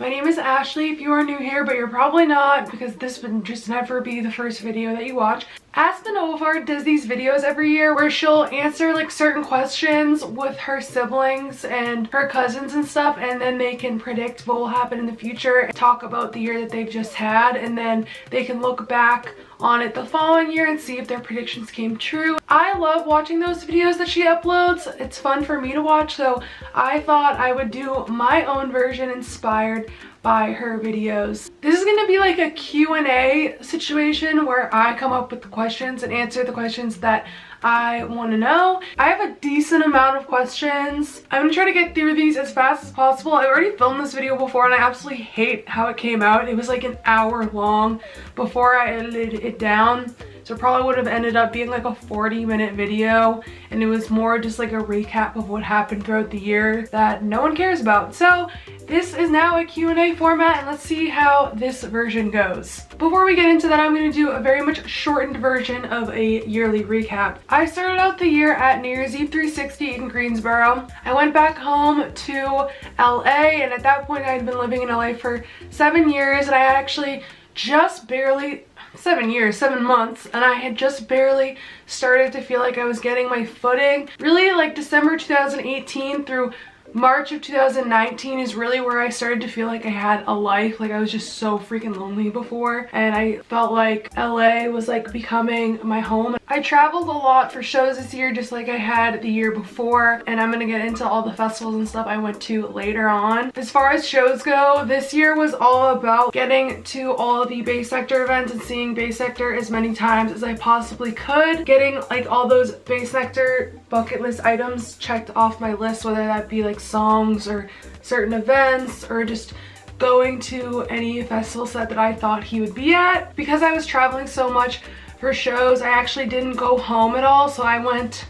My name is Ashley if you are new here, but you're probably not because this would just never be the first video that you watch. Aspen Ovard does these videos every year where she'll answer like certain questions with her siblings and her cousins and stuff, and then they can predict what will happen in the future and talk about the year that they've just had, and then they can look back on it the following year and see if their predictions came true. I love watching those videos that she uploads. It's fun for me to watch, so I thought I would do my own version inspired by her videos. This is gonna be like a Q&A situation where I come up with the questions and answer the questions that I want to know. I have a decent amount of questions. I'm gonna try to get through these as fast as possible. I already filmed this video before and I absolutely hate how it came out. It was like an hour long before I edited it down. So it probably would have ended up being like a 40-minute video, and it was more just like a recap of what happened throughout the year that no one cares about. So this is now a Q&A format, and let's see how this version goes. Before we get into that, I'm going to do a very much shortened version of a yearly recap. I started out the year at New Year's Eve 360 in Greensboro. I went back home to LA, and at that point I had been living in LA for 7 years, and I had actually just barely 7 months, and I had just barely started to feel like I was getting my footing. Really, like December 2018 through March of 2019 is really where I started to feel like I had a life. Like I was just so freaking lonely before, and I felt like LA was like becoming my home. I traveled a lot for shows this year, just like I had the year before, and I'm gonna get into all the festivals and stuff I went to later on. As far as shows go, this year was all about getting to all the BASSNECTAR events and seeing BASSNECTAR as many times as I possibly could, getting like all those BASSNECTAR bucket list items checked off my list, whether that be like songs or certain events or just going to any festival set that I thought he would be at. Because I was traveling so much for shows, I actually didn't go home at all, so I went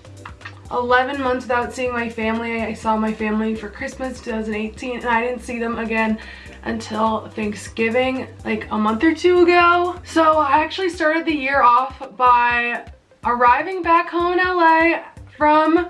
11 months without seeing my family. I saw my family for Christmas 2018, and I didn't see them again until Thanksgiving, like a month or two ago. So I actually started the year off by arriving back home in LA from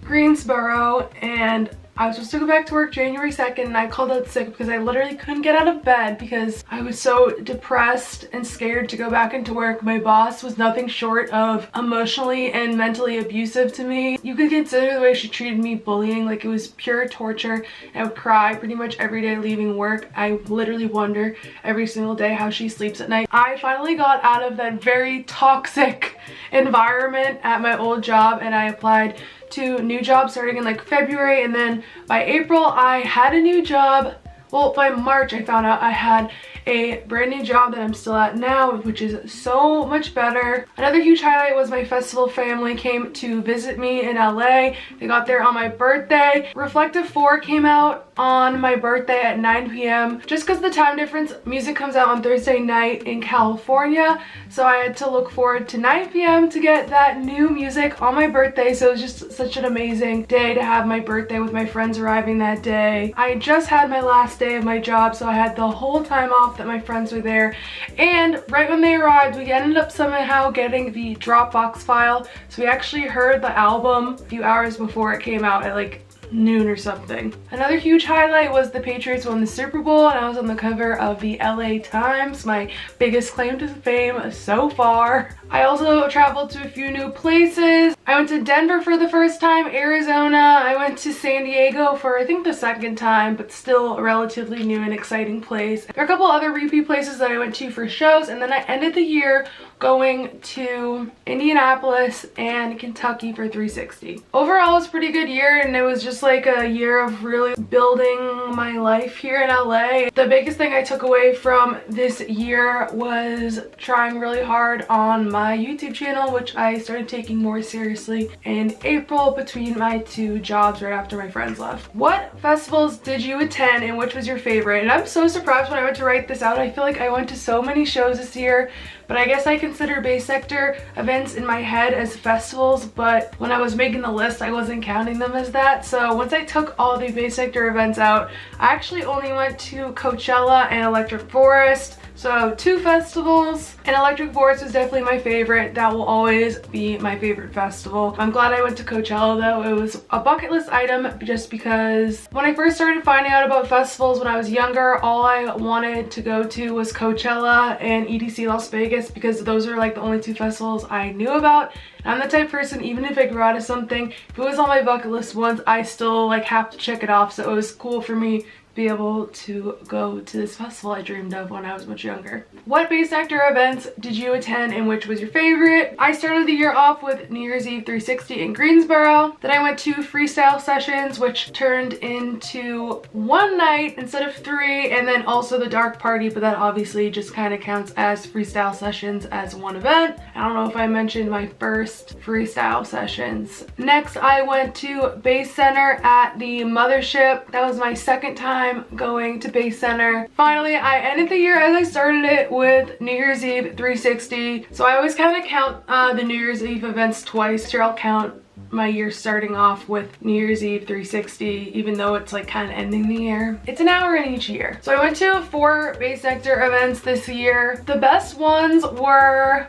Greensboro, and I was supposed to go back to work January 2nd, and I called out sick because I literally couldn't get out of bed because I was so depressed and scared to go back into work. My boss was nothing short of emotionally and mentally abusive to me. You could consider the way she treated me bullying. Like, it was pure torture. I would cry pretty much every day leaving work. I literally wonder every single day how she sleeps at night. I finally got out of that very toxic environment at my old job, and I applied to new jobs starting in like February, and then by April I had a new job. Well, by March I found out I had a brand new job that I'm still at now, which is so much better. Another huge highlight was my festival family came to visit me in LA. They got there on my birthday. Reflective 4 came out on my birthday at 9 p.m. Just because the time difference, music comes out on Thursday night in California, so I had to look forward to 9 p.m. to get that new music on my birthday. So it was just such an amazing day to have my birthday with my friends arriving that day. I just had my last day of my job, so I had the whole time off that my friends were there, and right when they arrived we ended up somehow getting the Dropbox file, so we actually heard the album a few hours before it came out at like noon or something. Another huge highlight was the Patriots won the Super Bowl, and I was on the cover of the LA Times, my biggest claim to fame so far. I also traveled to a few new places. I went to Denver for the first time, Arizona. I went to San Diego for I think the second time, but still a relatively new and exciting place. There are a couple other repeat places that I went to for shows, and then I ended the year going to Indianapolis and Kentucky for 360. Overall, it was a pretty good year, and it was just like a year of really building my life here in LA. The biggest thing I took away from this year was trying really hard on my YouTube channel, which I started taking more seriously in April between my two jobs right after my friends left. What festivals did you attend, and which was your favorite? And I'm so surprised when I went to write this out. I feel like I went to so many shows this year, but I guess I consider BASSNECTAR events in my head as festivals, but when I was making the list I wasn't counting them as that. So once I took all the BASSNECTAR events out, I actually only went to Coachella and Electric Forest. So 2 festivals, and Electric Forest was definitely my favorite. That will always be my favorite festival. I'm glad I went to Coachella though. It was a bucket list item just because when I first started finding out about festivals when I was younger, all I wanted to go to was Coachella and EDC Las Vegas because those are like the only 2 festivals I knew about. And I'm the type of person, even if I grew out of something, if it was on my bucket list once, I still like have to check it off. So it was cool for me be able to go to this festival I dreamed of when I was much younger. What BASSNECTAR events did you attend and which was your favorite? I started the year off with New Year's Eve 360 in Greensboro. Then I went to freestyle sessions, which turned into 1 night instead of 3, and then also the dark party, but that obviously just kind of counts as freestyle sessions as one event. I don't know if I mentioned my first freestyle sessions. Next, I went to BASSCENTER at the Mothership. That was my second time going to BASSCENTER. Finally, I ended the year as I started it with New Year's Eve 360. So I always kind of count the New Year's Eve events twice. Here I'll count my year starting off with New Year's Eve 360, even though it's like kind of ending the year. It's an hour in each year. So I went to 4 BASSNECTAR events this year. The best ones were...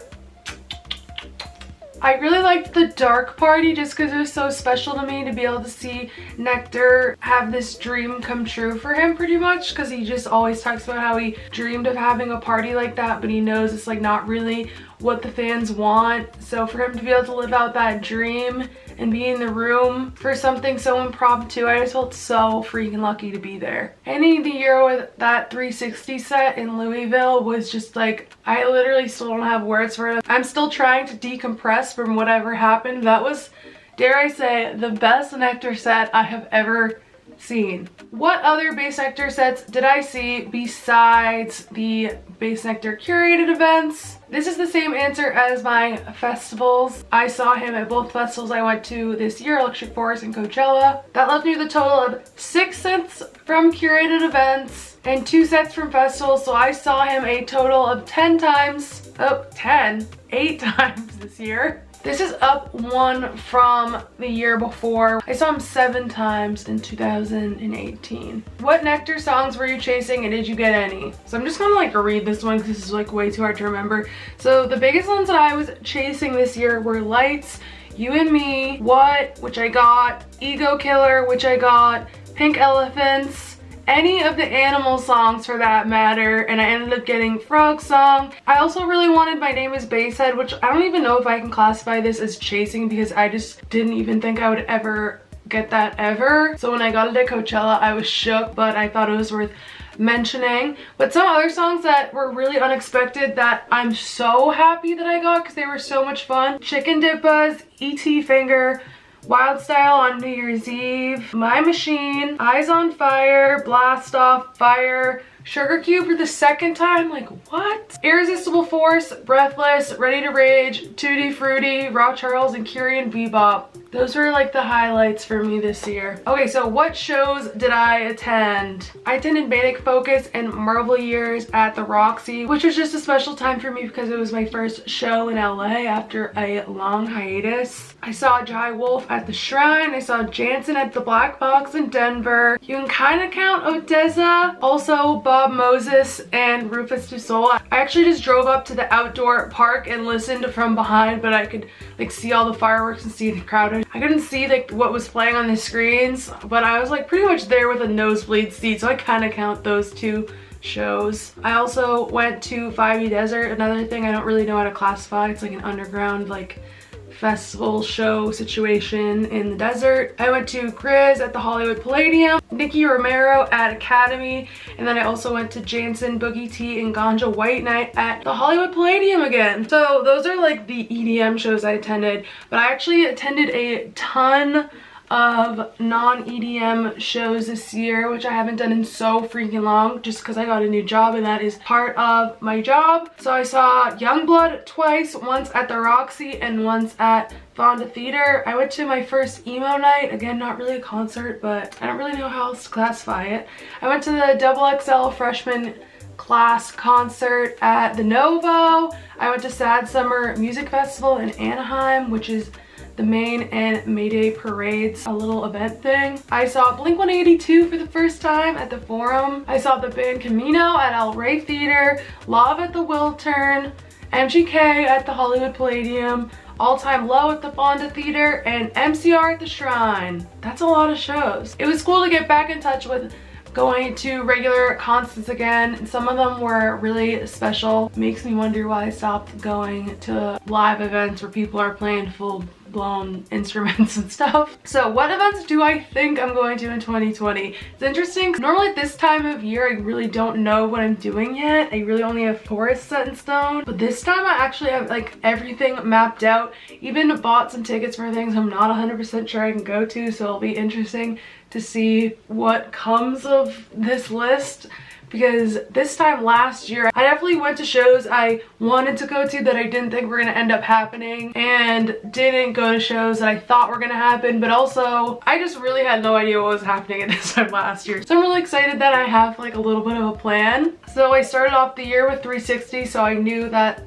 I really liked the dark party just because it was so special to me to be able to see Nectar have this dream come true for him pretty much, because he just always talks about how he dreamed of having a party like that, but he knows it's like not really what the fans want. So for him to be able to live out that dream and be in the room for something so impromptu, I just felt so freaking lucky to be there. Ending the year with that 360 set in Louisville was just like, I literally still don't have words for it. I'm still trying to decompress from whatever happened. That was, dare I say, the best Nectar set I have ever seen. What other BASSNECTAR sets did I see besides the BASSNECTAR curated events? This is the same answer as my festivals. I saw him at both festivals I went to this year, Electric Forest and Coachella. That left me with a total of 6 sets from curated events and 2 sets from festivals, so I saw him a total of 10 times. Oh, 10? 8 times this year. This is up 1 from the year before. I saw him 7 times in 2018. What Nectar songs were you chasing and did you get any? So I'm just gonna like read this one because this is like way too hard to remember. So the biggest ones that I was chasing this year were Lights, You and Me, What, which I got, Ego Killer, which I got, Pink Elephants, any of the animal songs for that matter, and I ended up getting Frog Song. I also really wanted My Name is Basshead, which I don't even know if I can classify this as chasing because I just didn't even think I would ever get that ever. So when I got it at Coachella, I was shook, but I thought it was worth mentioning. But some other songs that were really unexpected that I'm so happy that I got because they were so much fun. Chicken Dip Buzz, E.T. Finger, Wild Style on New Year's Eve, My Machine, Eyes on Fire, Blast Off, Fire, Sugar Cube for the second time, like what? Irresistible Force, Breathless, Ready to Rage, Tutti Frutti, Raw Charles, and Kyrian Bebop. Those were like the highlights for me this year. Okay, so what shows did I attend? I attended Manic Focus and Marvel Years at the Roxy, which was just a special time for me because it was my first show in LA after a long hiatus. I saw Jai Wolf at the Shrine. I saw Jansen at the Black Box in Denver. You can kind of count Deja, also Bob Moses and Rufus Du Sol. I actually just drove up to the outdoor park and listened from behind, but I could like see all the fireworks and see the crowd. I couldn't see like what was playing on the screens, but I was like pretty much there with a nosebleed seat, so I kind of count those 2 shows. I also went to VIBEY Desert, another thing I don't really know how to classify. It's like an underground like festival show situation in the desert. I went to Grizz at the Hollywood Palladium, Nicky Romero at Academy, and then I also went to Jansen, Boogie T, and Ganja White Night at the Hollywood Palladium again. So those are like the EDM shows I attended, but I actually attended a ton of non-EDM shows this year, which I haven't done in so freaking long just because I got a new job and that is part of my job. So I saw Youngblood twice, once at the Roxy and once at Fonda Theater. I went to my first emo night, again not really a concert, but I don't really know how else to classify it. I went to the XXL freshman class concert at the Novo. I went to Sad Summer Music Festival in Anaheim, which is the main and Mayday parades, a little event thing. I saw Blink-182 for the first time at the Forum. I saw the band Camino at RAVE Theater, Love at the Wiltern, MGK at the Hollywood Palladium, All Time Low at the Fonda Theater, and MCR at the Shrine. That's a lot of shows. It was cool to get back in touch with going to regular concerts again, and some of them were really special. Makes me wonder why I stopped going to live events where people are playing full-blown instruments and stuff. So what events do I think I'm going to in 2020? It's interesting. Normally at this time of year, I really don't know what I'm doing yet. I really only have forests set in stone. But this time I actually have like everything mapped out. Even bought some tickets for things I'm not 100% sure I can go to, so it'll be interesting to see what comes of this list, because this time last year I definitely went to shows I wanted to go to that I didn't think were gonna end up happening, and didn't go to shows that I thought were gonna happen, but also I just really had no idea what was happening at this time last year. So I'm really excited that I have like a little bit of a plan. So I started off the year with 360, so I know that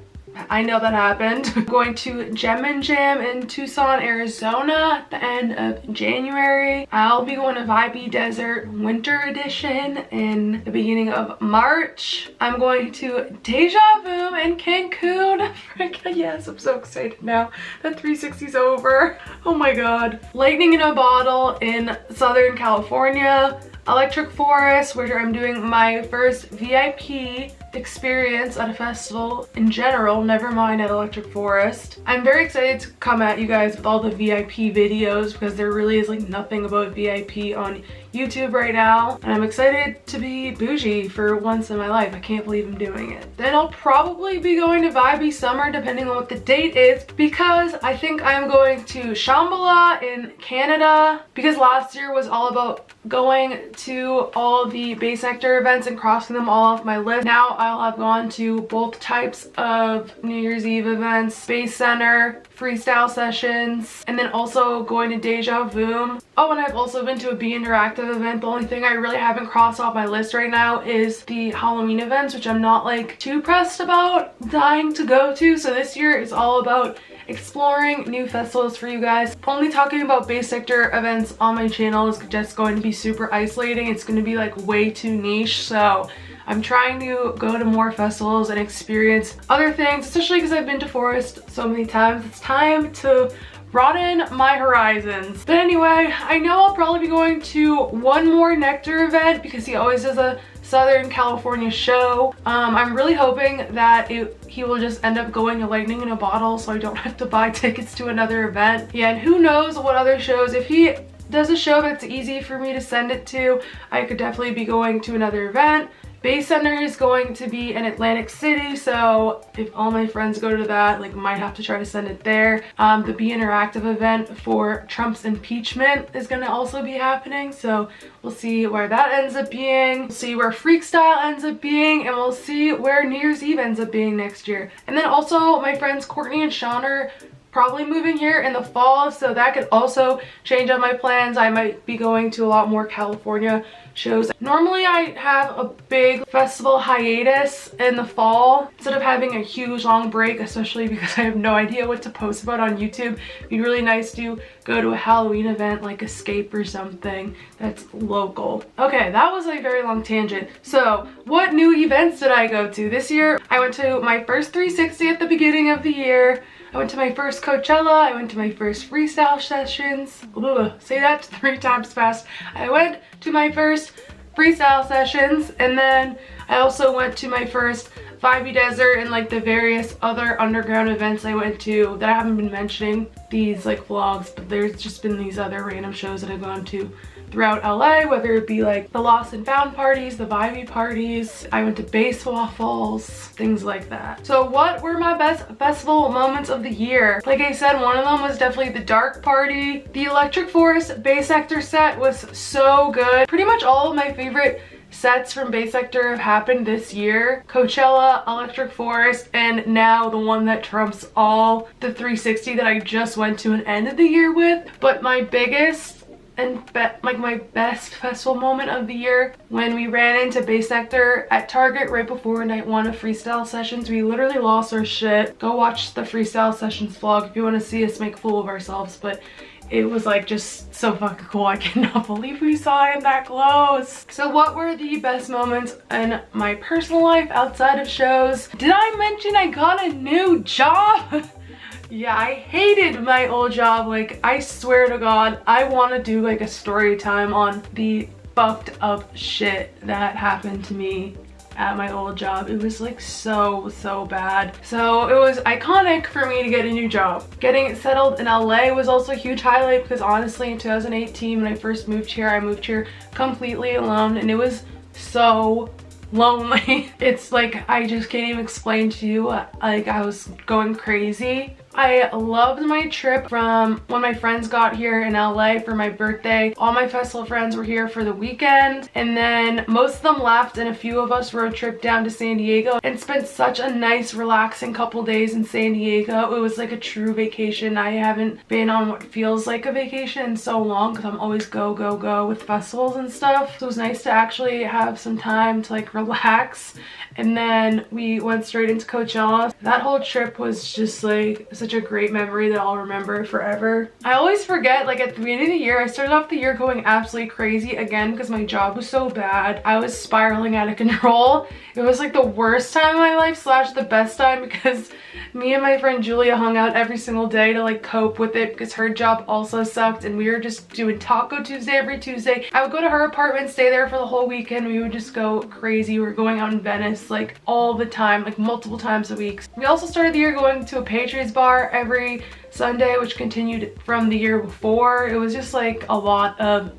happened. I'm going to Gem and Jam in Tucson, Arizona at the end of January. I'll be going to VIBEY Desert Winter Edition in the beginning of March. I'm going to DEJAVOOM in Cancun. Yes, I'm so excited now that 360's over. Oh my god. Lightning in a Bottle in Southern California. Electric Forest, where I'm doing my first VIP experience at a festival in general, never mind at Electric Forest. I'm very excited to come at you guys with all the VIP videos, because there really is like nothing about VIP on YouTube right now, and I'm excited to be bougie for once in my life. I can't believe I'm doing it. Then I'll probably be going to VIBEY Summer depending on what the date is, because I think I'm going to Shambhala in Canada, because last year was all about going to all the BASSNECTAR events and crossing them all off my list. Now I'll have gone to both types of New Year's Eve events, BASSCENTER, freestyle sessions, and then also going to DEJAVOOM. Oh, and I've also been to a Be Interactive event. The only thing I really haven't crossed off my list right now is the Halloween events, which I'm not like too pressed about dying to go to. So this year is all about exploring new festivals for you guys. Only talking about BASSNECTAR events on my channel is just going to be super isolating. It's going to be like way too niche, so I'm trying to go to more festivals and experience other things, especially because I've been to Forest so many times. It's time to broaden my horizons. But anyway, I know I'll probably be going to one more Nectar event, because he always does a Southern California show. I'm really hoping that he will just end up going to Lightning in a Bottle, so I don't have to buy tickets to another event. Yeah, and who knows what other shows. If he does a show that's easy for me to send it to, I could definitely be going to another event. BASSCENTER is going to be in Atlantic City, so if all my friends go to that, like, might have to try to send it there. The Be Interactive event for Trump's impeachment is going to also be happening, so we'll see where that ends up being. We'll see where FREESTYLE ends up being, and we'll see where New Year's Eve ends up being next year. And then also my friends Courtney and Sean are probably moving here in the fall, so that could also change up my plans. I might be going to a lot more California shows. Normally I have a big festival hiatus in the fall instead of having a huge long break, especially because I have no idea what to post about on YouTube. It'd be really nice to go to a Halloween event like Escape or something that's local. Okay, that was a very long tangent. So what new events did I go to this year? I went to my first 360 at the beginning of the year. I went to my first Coachella. I went to my first freestyle sessions. Ugh, say that 3 times fast. I went to my first freestyle sessions, and then I also went to my first VIBEY Desert and like the various other underground events I went to that I haven't been mentioning these like vlogs, but there's just been these other random shows that I've gone to throughout LA, whether it be like the Lost and Found parties, the VIBEY parties. I went to Bass Waffles, things like that. So what were my best festival moments of the year? Like I said, one of them was definitely the Dark Party. The Electric Forest BASSNECTAR set was so good. Pretty much all of my favorite sets from BASSNECTAR have happened this year. Coachella, Electric Forest, and now the one that trumps all, the 360 that I just went to and ended the year with. But my biggest and like my best festival moment of the year, when we ran into BASSNECTAR at Target right before night 1 of freestyle sessions. We literally lost our shit. Go watch the freestyle sessions vlog if you want to see us make a fool of ourselves, but it was like just so fucking cool. I cannot believe we saw him that close. So what were the best moments in my personal life outside of shows? Did I mention I got a new job? Yeah, I hated my old job. Like, I swear to God, I want to do like a story time on the fucked up shit that happened to me at my old job. It was like so bad. So it was iconic for me to get a new job. Getting it settled in LA was also a huge highlight, because honestly in 2018 when I first moved here, I moved here completely alone, and it was so lonely. It's like, I just can't even explain to you. Like, I was going crazy. I loved my trip from when my friends got here in LA for my birthday. All my festival friends were here for the weekend, and then most of them left and a few of us road trip down to San Diego and spent such a nice relaxing couple days in San Diego. It was like a true vacation. I haven't been on what feels like a vacation in so long, because I'm always go with festivals and stuff. So it was nice to actually have some time to like relax. And then we went straight into Coachella. That whole trip was just like such a great memory that I'll remember forever. I always forget, like at the beginning of the year, I started off the year going absolutely crazy again because my job was so bad. I was spiraling out of control. It was like the worst time of my life slash the best time, because me and my friend Julia hung out every single day to like cope with it, because her job also sucked, and we were just doing Taco Tuesday every Tuesday. I would go to her apartment, stay there for the whole weekend. We would just go crazy. We were going out in Venice like all the time, like multiple times a week. We also started the year going to a Patriots bar every Sunday, which continued from the year before. It was just like a lot of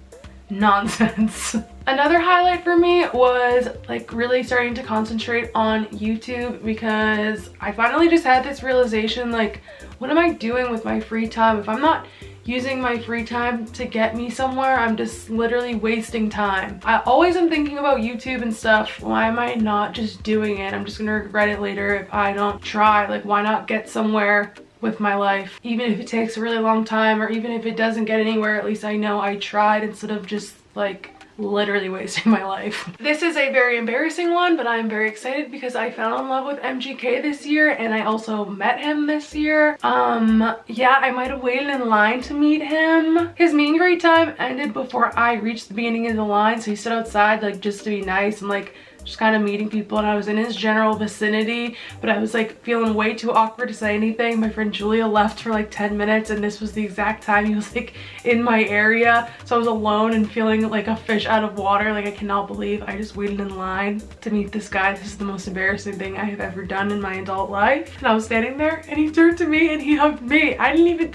nonsense. Another highlight for me was like really starting to concentrate on YouTube, because I finally just had this realization, like, what am I doing with my free time? If I'm not using my free time to get me somewhere, I'm just literally wasting time. I always am thinking about YouTube and stuff. Why am I not just doing it? I'm just gonna regret it later if I don't try. Like, why not get somewhere with my life? Even if it takes a really long time, or even if it doesn't get anywhere, at least I know I tried, instead of just like literally wasting my life. This is a very embarrassing one, but I'm very excited because I fell in love with MGK this year, and I also met him this year. Yeah, I might have waited in line to meet him. His meet and greet time ended before I reached the beginning of the line, so he stood outside like just to be nice and like just kind of meeting people, and I was in his general vicinity, but I was like feeling way too awkward to say anything. My friend Julia left for like 10 minutes, and this was the exact time he was like in my area, so I was alone and feeling like a fish out of water. Like, I cannot believe I just waited in line to meet this guy. This is the most embarrassing thing I have ever done in my adult life. And I was standing there and he turned to me and he hugged me. I didn't even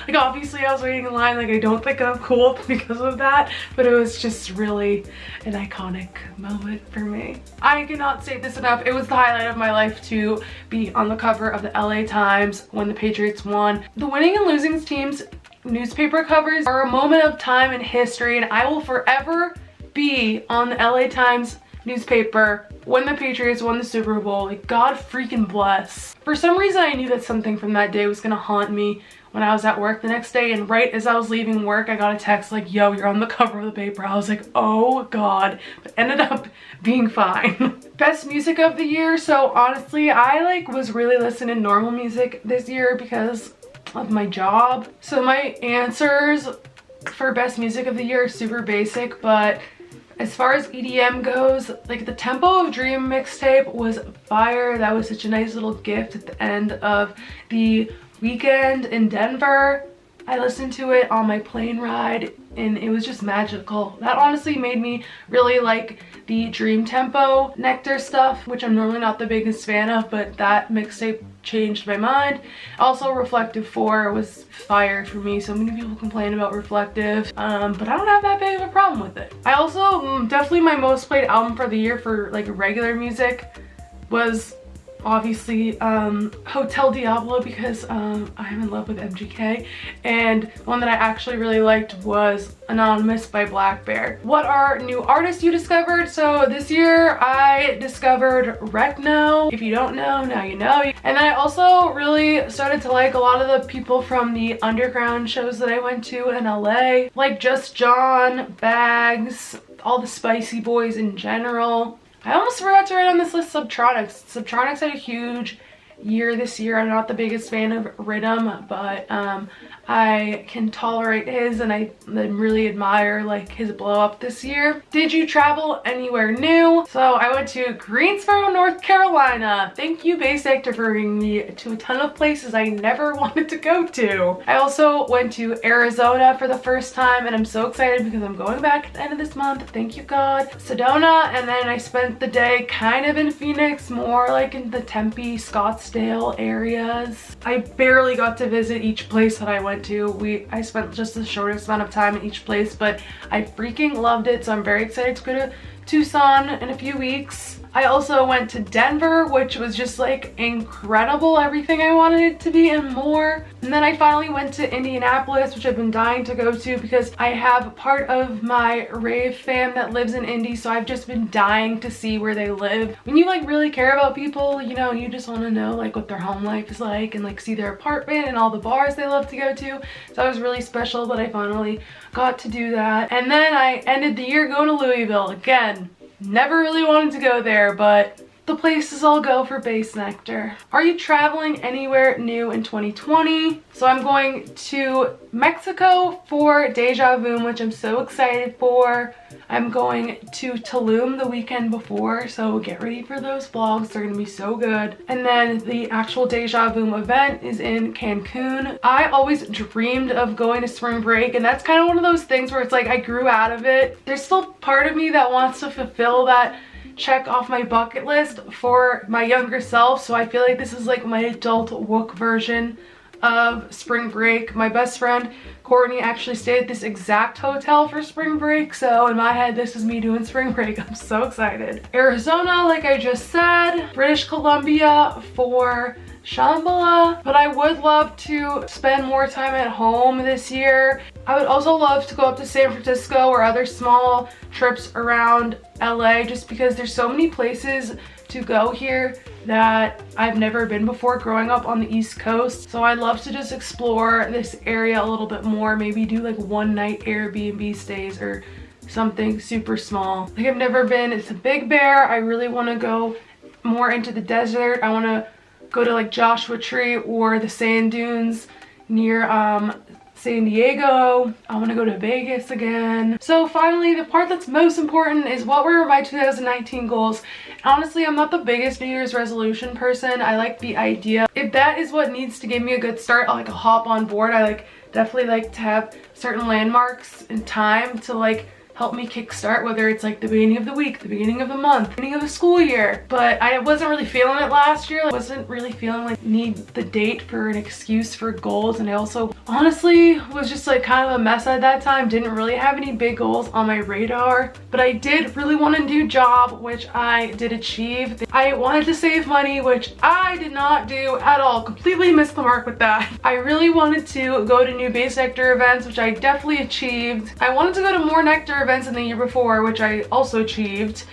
like, obviously I was waiting in line. Like, I don't think I'm cool because of that, but it was just really an iconic moment for me. I cannot state this enough. It was the highlight of my life to be on the cover of the LA Times when the Patriots won. The winning and losing teams newspaper covers are a moment of time in history, and I will forever be on the LA Times newspaper when the Patriots won the Super Bowl. Like, God freaking bless. For some reason, I knew that something from that day was gonna haunt me when I was at work the next day, and right as I was leaving work, I got a text like, yo, you're on the cover of the paper. I was like, oh God, but ended up being fine. Best music of the year. So honestly, I like was really listening to normal music this year because of my job. So my answers for best music of the year are super basic, but as far as EDM goes, like the Tempo of Dream mixtape was fire. That was such a nice little gift at the end of the weekend in Denver. I listened to it on my plane ride and it was just magical. That honestly made me really like the Dream Tempo Nectar stuff, which I'm normally not the biggest fan of, but that mixtape changed my mind. Also, Reflective 4 was fire for me. So many people complain about Reflective, but I don't have that big of a problem with it. I also, definitely my most played album for the year for like regular music was obviously Hotel Diablo because I'm in love with MGK, and one that I actually really liked was Anonymous by Black Bear. What are new artists you discovered? So this year I discovered Recno. If you don't know, now you know. And then I also really started to like a lot of the people from the underground shows that I went to in LA, like Just John, Bags, all the Spicy Boys in general. I almost forgot to write on this list Subtronics. Subtronics had a huge year this year. I'm not the biggest fan of Rhythm, but I can tolerate his, and I really admire like his blow up this year. Did you travel anywhere new? So I went to Greensboro, North Carolina. Thank you, BASSNECTAR, for bringing me to a ton of places I never wanted to go to. I also went to Arizona for the first time, and I'm so excited because I'm going back at the end of this month. Thank you, God. Sedona, and then I spent the day kind of in Phoenix, more like in the Tempe, Scottsdale areas. I barely got to visit each place that I went to. I spent just the shortest amount of time in each place, but I freaking loved it, so I'm very excited to go to Tucson in a few weeks. I also went to Denver, which was just like incredible, everything I wanted it to be and more. And then I finally went to Indianapolis, which I've been dying to go to because I have part of my rave fam that lives in Indy, so I've just been dying to see where they live. When you like really care about people, you know, you just want to know like what their home life is like and like see their apartment and all the bars they love to go to. So that was really special, but I finally got to do that. And then I ended the year going to Louisville again. Never really wanted to go there, but the places I'll go for BASSNECTAR. Are you traveling anywhere new in 2020? So I'm going to Mexico for DEJAVOOM, which I'm so excited for. I'm going to Tulum the weekend before, so get ready for those vlogs. They're gonna be so good. And then the actual DEJAVOOM event is in Cancun. I always dreamed of going to spring break, and that's kind of one of those things where it's like I grew out of it. There's still part of me that wants to fulfill that check off my bucket list for my younger self, so I feel like this is like my adult wook version of spring break. My best friend Courtney actually stayed at this exact hotel for spring break, so in my head this is me doing spring break. I'm so excited. Arizona, like I just said. British Columbia for Shambhala, but I would love to spend more time at home this year. I would also love to go up to San Francisco or other small trips around LA, just because there's so many places to go here that I've never been before growing up on the East Coast. So I'd love to just explore this area a little bit more, maybe do like one night Airbnb stays or something super small. Like I've never been to Big Bear. I really want to go more into the desert. I want to go to like Joshua Tree or the sand dunes near San Diego. I want to go to Vegas again. So finally, the part that's most important is what were my 2019 goals. Honestly, I'm not the biggest New Year's resolution person. I like the idea. If that is what needs to give me a good start, I'll hop on board. I definitely like to have certain landmarks and time to help me kickstart, whether it's like the beginning of the week, the beginning of the month, beginning of the school year. But I wasn't really feeling it last year. I wasn't really feeling like need the date for an excuse for goals. And I also honestly was just kind of a mess at that time. Didn't really have any big goals on my radar, but I did really want a new job, which I did achieve. I wanted to save money, which I did not do at all. Completely missed the mark with that. I really wanted to go to new BASSNECTAR events, which I definitely achieved. I wanted to go to more Nectar events in the year before, which I also achieved.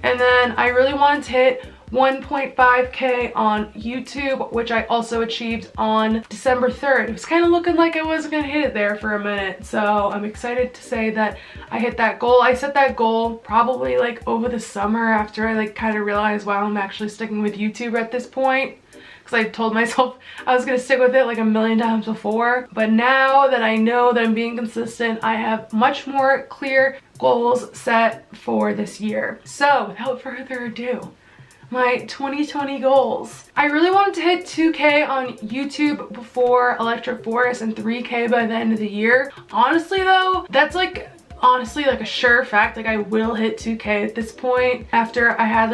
And then I really wanted to hit 1.5K on YouTube, which I also achieved on December 3rd. It was kind of looking like I wasn't gonna hit it there for a minute, so I'm excited to say that I hit that goal. I set that goal probably over the summer after I kind of realized, wow, I'm actually sticking with YouTube at this point. I told myself I was going to stick with it a million times before. But now that I know that I'm being consistent, I have much more clear goals set for this year. So without further ado, my 2020 goals. I really wanted to hit 2K on YouTube before Electric Forest and 3K by the end of the year. Honestly though, that's honestly a sure fact. I will hit 2K at this point after I had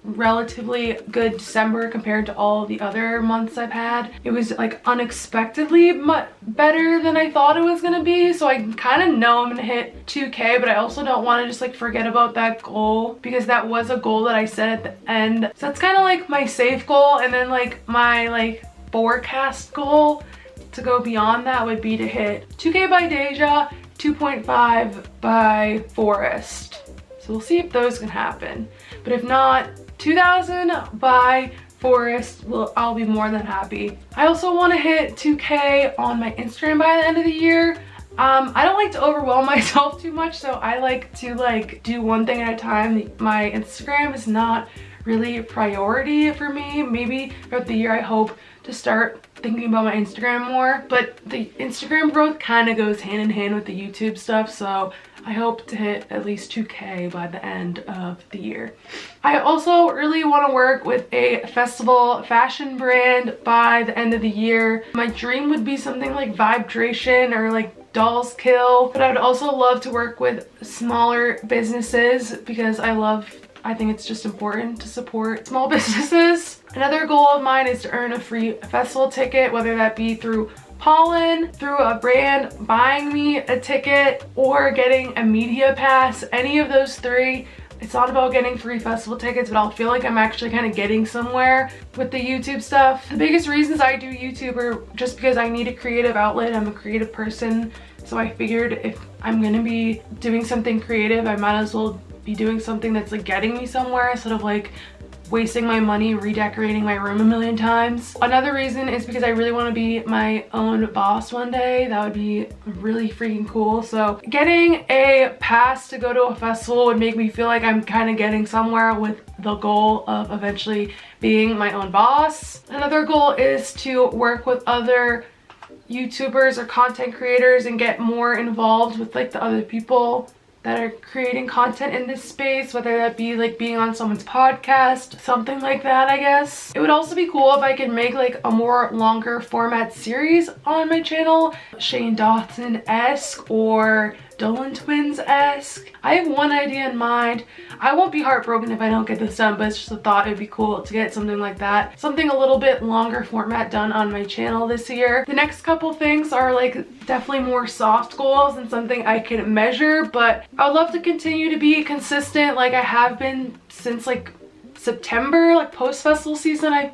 relatively good December compared to all the other months I've had. It was like unexpectedly much better than I thought it was gonna be, so I kind of know I'm gonna hit 2K, but I also don't want to just like forget about that goal because that was a goal that I set at the end. So that's kind of like my safe goal, and then like my like forecast goal to go beyond that would be to hit 2K by Deja, 2.5 by Forest. So we'll see if those can happen. But if not, 2,000 by Forest, I'll be more than happy. I also want to hit 2K on my Instagram by the end of the year. I don't like to overwhelm myself too much, so I like to like do one thing at a time. My Instagram is not really a priority for me. Maybe throughout the year I hope to start thinking about my Instagram more, but the Instagram growth kind of goes hand in hand with the YouTube stuff, so I hope to hit at least 2K by the end of the year. I also really want to work with a festival fashion brand by the end of the year. My dream would be something like Vibration or like Dolls Kill, but I would also love to work with smaller businesses because I think it's just important to support small businesses. Another goal of mine is to earn a free festival ticket, whether that be through pollen, through a brand buying me a ticket, or getting a media pass. Any of those three. It's not about getting free festival tickets, but I'll feel like I'm actually kind of getting somewhere with the YouTube stuff. The biggest reasons I do YouTube are just because I need a creative outlet. I'm a creative person, so I figured if I'm gonna be doing something creative, I might as well be doing something that's like getting me somewhere instead of like wasting my money redecorating my room a million times. Another reason is because I really want to be my own boss one day. That would be really freaking cool. So getting a pass to go to a festival would make me feel like I'm kind of getting somewhere with the goal of eventually being my own boss. Another goal is to work with other YouTubers or content creators and get more involved with like the other people that are creating content in this space, whether that be like being on someone's podcast, something like that, I guess. It would also be cool if I could make like a more longer format series on my channel, Shane Dawson-esque or Dolan Twins-esque. I have one idea in mind. I won't be heartbroken if I don't get this done, but it's just a thought. It'd be cool to get something like that. Something a little bit longer format done on my channel this year. The next couple things are like definitely more soft goals and something I can measure, but I would love to continue to be consistent like I have been since like September, like post-festival season. I've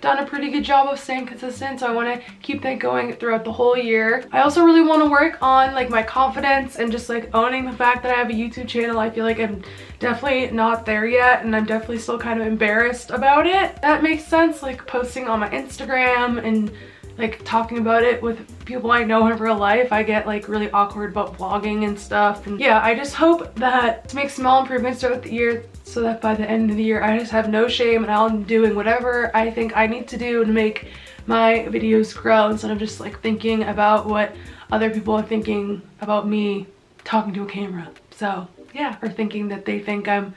done a pretty good job of staying consistent, so I want to keep that going throughout the whole year. I also really want to work on like my confidence and just like owning the fact that I have a YouTube channel. I feel like I'm definitely not there yet, and I'm definitely still kind of embarrassed about it. That makes sense, like posting on my Instagram and like talking about it with people I know in real life. I get like really awkward about vlogging and stuff, and yeah, I just hope that to make small improvements throughout the year so that by the end of the year I just have no shame and I'm doing whatever I think I need to do to make my videos grow instead of just like thinking about what other people are thinking about me talking to a camera. So yeah, or thinking that they think I'm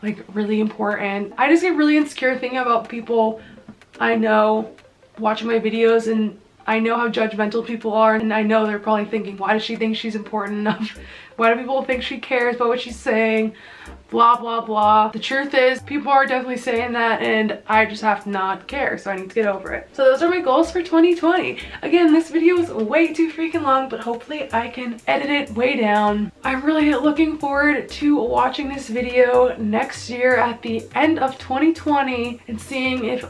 like really important. I just get really insecure thinking about people I know watching my videos, and I know how judgmental people are, and I know they're probably thinking, why does she think she's important enough? Why do people think she cares about what she's saying? Blah blah blah. The truth is people are definitely saying that, and I just have to not care, so I need to get over it. So those are my goals for 2020. Again, this video is way too freaking long, but hopefully I can edit it way down. I'm really looking forward to watching this video next year at the end of 2020 and seeing if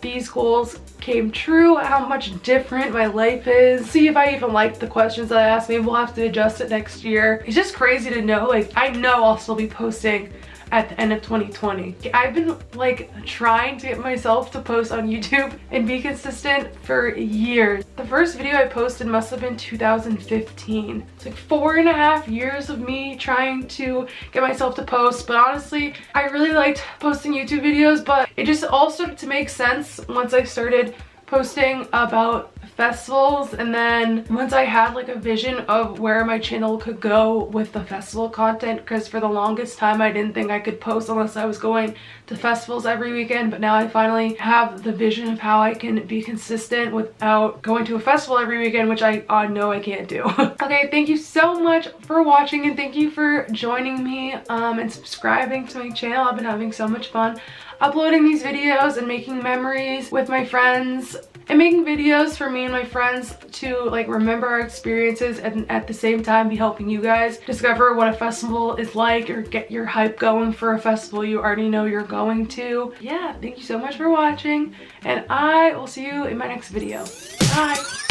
these goals came true, how much different my life is, see if I even like the questions that I asked. Maybe we'll have to adjust it next year. It's just crazy to know, like I know I'll still be posting at the end of 2020. I've been like trying to get myself to post on YouTube and be consistent for years. The first video I posted must have been 2015. It's like 4.5 years of me trying to get myself to post, but honestly, I really liked posting YouTube videos, but it just all started to make sense once I started posting about festivals, and then once I had like a vision of where my channel could go with the festival content, because for the longest time I didn't think I could post unless I was going to festivals every weekend, but now I finally have the vision of how I can be consistent without going to a festival every weekend, which I know I can't do. Okay, thank you so much for watching, and thank you for joining me and subscribing to my channel. I've been having so much fun uploading these videos and making memories with my friends and making videos for me and my friends to like remember our experiences and at the same time be helping you guys discover what a festival is like or get your hype going for a festival you already know you're going to. Yeah, thank you so much for watching, and I will see you in my next video. Bye!